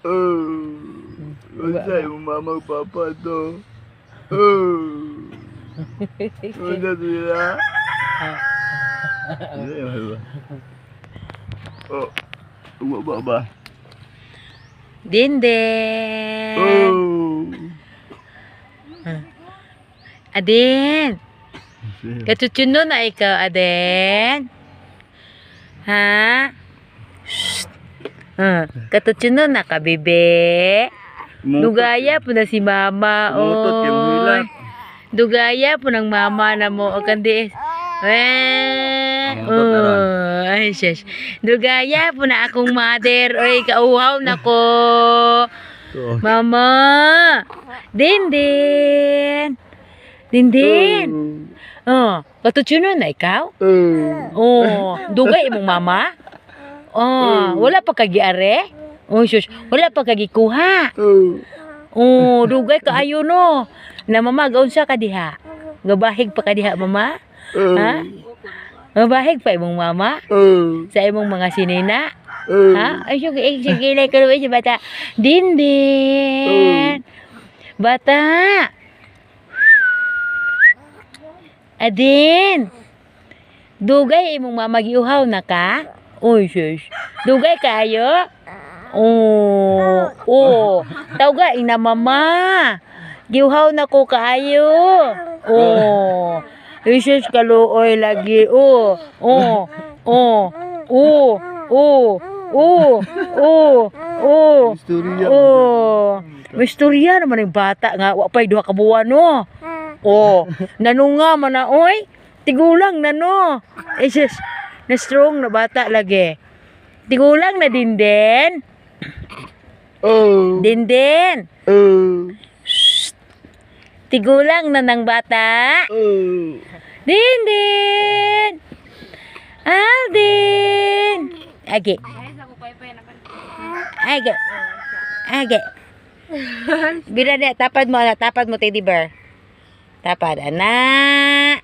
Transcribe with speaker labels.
Speaker 1: Unsa yung mama ug papa to? Unsa sila? Oh, uwa ba?
Speaker 2: Dinden. Aden. Katutuno na ikaw, Aden. Ha? Shh. Katutuno na ka, bebe. Dugaya po na si mama.
Speaker 1: Mutot kay mahilak.
Speaker 2: Dugaya po ng mama na mo. O kandi. Ay, shush. Dugaya po na akong mother. Oy, kauhaw na ko. Mama. Dinden. Dinden. Katutuno na ikaw? Dugay imong mama? Wala pa kagiare? Shush, wala pa kagikuha. Dugay kaayo no. Na mama, gaon sa kadiha? Gabahig pa kadiha, mama? Ha? Gabahig pa imong mama? Sa imong mga sinina? Ha? Ay, sige, like ka naman si bata. Dinden. Bata. Adin. Dugay imong mama giuhaw na ka? Uy, shush. Dugay kaayo? Tawga ina mama. Giuhaw na ko kaayo. Shush kaluoy lagi. Misturya naman yung bata nga. Wapay duha ka buwan no. Nanunga man na oy. Tigulang na no. Sus. Na strong na bata lagi. Tigulang na dinden. Dinden. Shh. Tigulang na ng bata. Dinden. Aldin. Age. Age. Age. Bila na tapad mo teddy bear. Tapad anak.